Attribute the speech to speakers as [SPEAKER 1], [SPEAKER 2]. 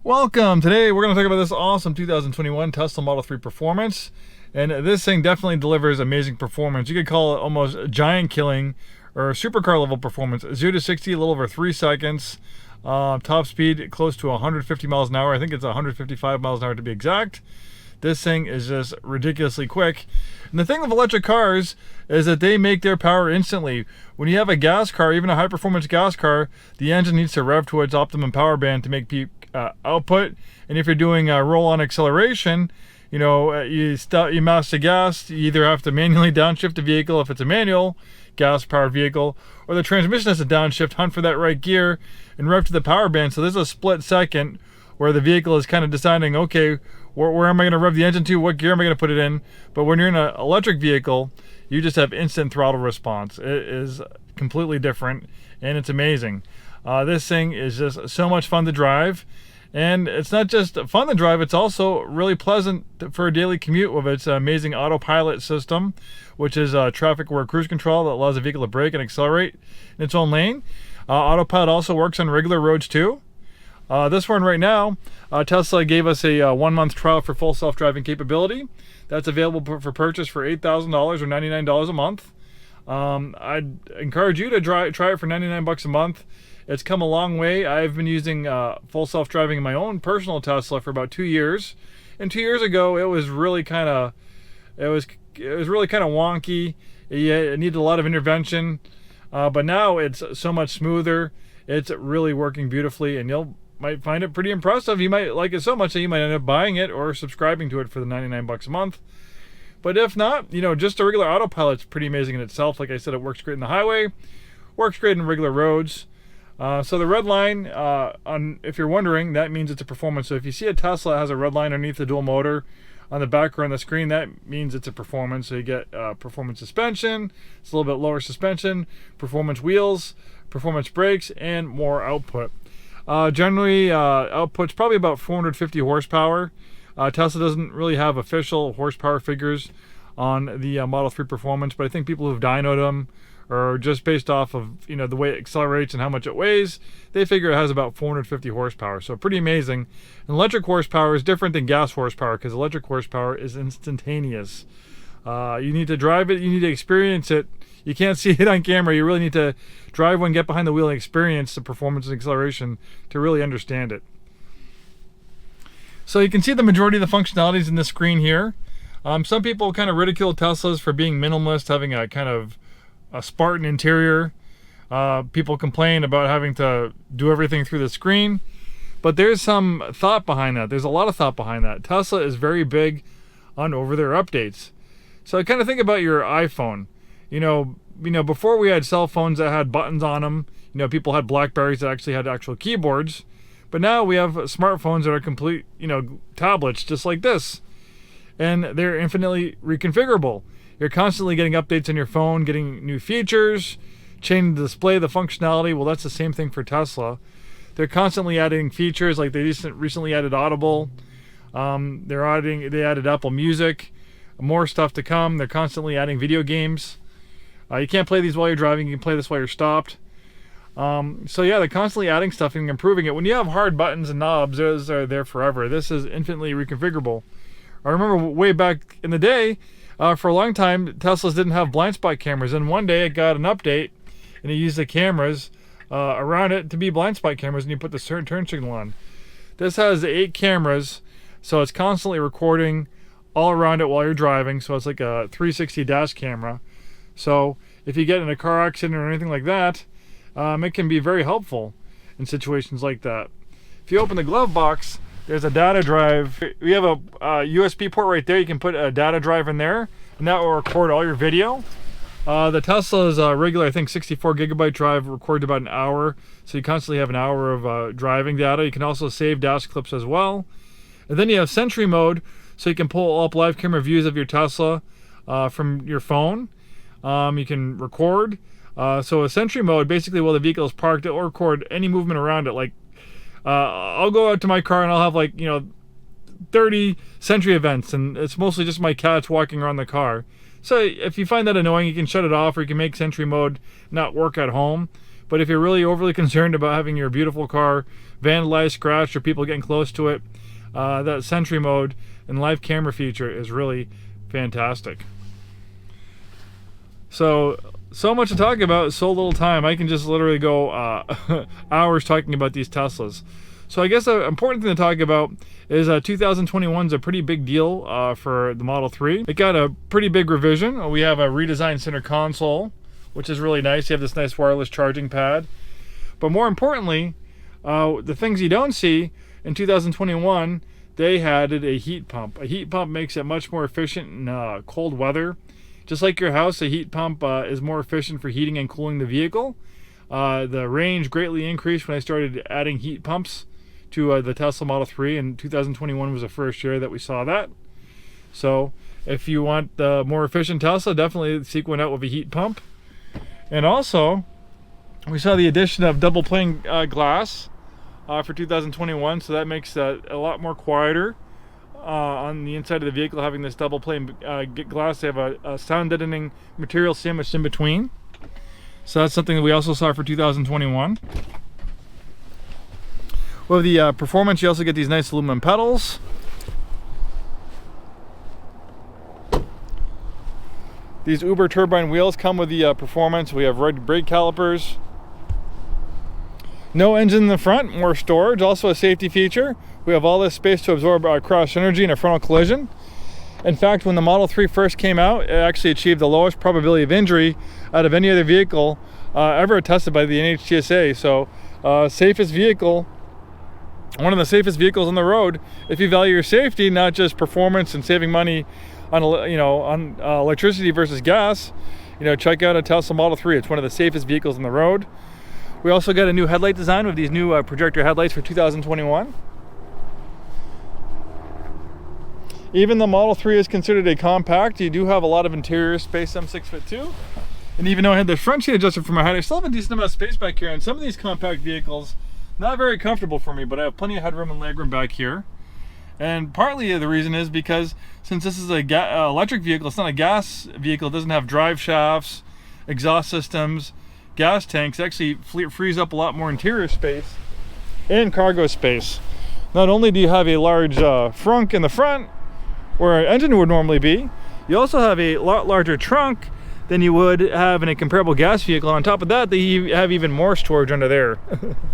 [SPEAKER 1] Welcome! Today we're going to talk about this awesome 2021 Tesla Model 3 Performance. And this thing definitely delivers amazing performance. You could call it almost giant killing or supercar level performance. 0 to 60 a little over 3 seconds. Top speed close to 150 miles an hour. I think it's 155 miles an hour to be exact. This thing is just ridiculously quick. And the thing with electric cars is that they make their power instantly. When you have a gas car, even a high performance gas car, the engine needs to rev to its optimum power band to make peak output. And if you're doing roll-on acceleration, you know, you mash the gas, you either have to manually downshift the vehicle if it's a manual gas-powered vehicle, or the transmission has to downshift, hunt for that right gear, and rev to the power band. So there's a split second where the vehicle is kind of deciding, okay, where am I going to rev the engine to? What gear am I going to put it in? But when you're in an electric vehicle, you just have instant throttle response. It is completely different, and it's amazing. This thing is just so much fun to drive. And it's not just fun to drive, it's also really pleasant for a daily commute with its amazing autopilot system, which is traffic-aware cruise control that allows the vehicle to brake and accelerate in its own lane. Autopilot also works on regular roads too. This one right now, Tesla gave us a 1-month trial for full self-driving capability. That's available for purchase for $8,000 or $99 a month. I'd encourage you to try it for $99 a month. It's come a long way. I've been using full self-driving in my own personal Tesla for about 2 years. And 2 years ago, it was really kind of wonky. It needed a lot of intervention. But now it's so much smoother. It's really working beautifully, and might find it pretty impressive. You might like it so much that you might end up buying it or subscribing to it for the $99 a month. But if not, you know, just a regular autopilot's pretty amazing in itself. Like I said, it works great in the highway, works great in regular roads. So the red line, if you're wondering, that means it's a performance. So if you see a Tesla that has a red line underneath the dual motor on the back or on the screen, that means it's a performance. So you get performance suspension, it's a little bit lower suspension, performance wheels, performance brakes, and more output. Generally, output's probably about 450 horsepower. Tesla doesn't really have official horsepower figures on the Model 3 Performance, but I think people who've dynoed them, or just based off of, you know, the way it accelerates and how much it weighs, they figure it has about 450 horsepower. So pretty amazing. And electric horsepower is different than gas horsepower because electric horsepower is instantaneous. You need to drive it, you need to experience it. You can't see it on camera. You really need to drive one, get behind the wheel, and experience the performance and acceleration to really understand it. So you can see the majority of the functionalities in this screen here. Some people kind of ridicule Teslas for being minimalist, having a kind of a Spartan interior. People complain about having to do everything through the screen, but there's some thought behind that. There's a lot of thought behind that. Tesla is very big on over-the-air updates. So kind of think about your iPhone. You know, before we had cell phones that had buttons on them, you know, people had Blackberries that actually had actual keyboards, but now we have smartphones that are complete, you know, tablets just like this, and they're infinitely reconfigurable. You're constantly getting updates on your phone, getting new features, changing the display, the functionality. Well, that's the same thing for Tesla. They're constantly adding features, like they recently added Audible. They added Apple Music. More stuff to come. They're constantly adding video games. You can't play these while you're driving. You can play this while you're stopped. So yeah, they're constantly adding stuff and improving it. When you have hard buttons and knobs, those are there forever. This is infinitely reconfigurable. I remember way back in the day, for a long time, Teslas didn't have blind spot cameras, and one day it got an update, and it used the cameras around it to be blind spot cameras, and you put the turn signal on. This has 8 cameras, so it's constantly recording all around it while you're driving, so it's like a 360 dash camera. So if you get in a car accident or anything like that, it can be very helpful in situations like that. If you open the glove box, there's a data drive. We have a USB port right there. You can put a data drive in there, and that will record all your video. The Tesla's regular, I think, 64 gigabyte drive records about an hour, so you constantly have an hour of driving data. You can also save dash clips as well. And then you have Sentry mode, so you can pull up live camera views of your Tesla from your phone. You can record. So a Sentry mode, basically while the vehicle is parked, it will record any movement around it. Like, I'll go out to my car and I'll have, like, you know, 30 Sentry events, and it's mostly just my cats walking around the car. So if you find that annoying, you can shut it off, or you can make Sentry mode not work at home. But if you're really overly concerned about having your beautiful car vandalized, scratched, or people getting close to it, that Sentry mode and live camera feature is really fantastic. So much to talk about, so little time. I can just literally go hours talking about these Teslas. So I guess an important thing to talk about is 2021 is a pretty big deal for the Model 3. It got a pretty big revision. We have a redesigned center console, which is really nice. You have this nice wireless charging pad. But more importantly, the things you don't see, in 2021, they added a heat pump. A heat pump makes it much more efficient in cold weather. Just like your house, a heat pump is more efficient for heating and cooling the vehicle. The range greatly increased when I started adding heat pumps to the Tesla Model 3, and 2021 was the first year that we saw that. So if you want the more efficient Tesla, definitely seek one out with a heat pump. And also, we saw the addition of double pane glass for 2021, so that makes a lot more quieter on the inside of the vehicle, having this double pane glass. They have a sound deadening material sandwiched in between. So that's something that we also saw for 2021. With the performance, you also get these nice aluminum pedals. These Uber turbine wheels come with the performance. We have red brake calipers. No engine in the front, more storage. Also a safety feature. We have all this space to absorb cross energy in a frontal collision. In fact, when the Model 3 first came out, it actually achieved the lowest probability of injury out of any other vehicle ever tested by the NHTSA. So, safest vehicle, one of the safest vehicles on the road. If you value your safety, not just performance and saving money on electricity versus gas, check out a Tesla Model 3. It's one of the safest vehicles on the road. We also got a new headlight design with these new projector headlights for 2021. Even the Model 3 is considered a compact. You do have a lot of interior space. I'm 6'2", and even though I had the front seat adjusted for my height, I still have a decent amount of space back here. And some of these compact vehicles, not very comfortable for me, but I have plenty of headroom and legroom back here. And partly the reason is because since this is a electric vehicle, it's not a gas vehicle. It doesn't have drive shafts, exhaust systems, gas tanks. It actually frees up a lot more interior space and cargo space. Not only do you have a large frunk in the front where an engine would normally be, you also have a lot larger trunk than you would have in a comparable gas vehicle. On top of that, they have even more storage under there.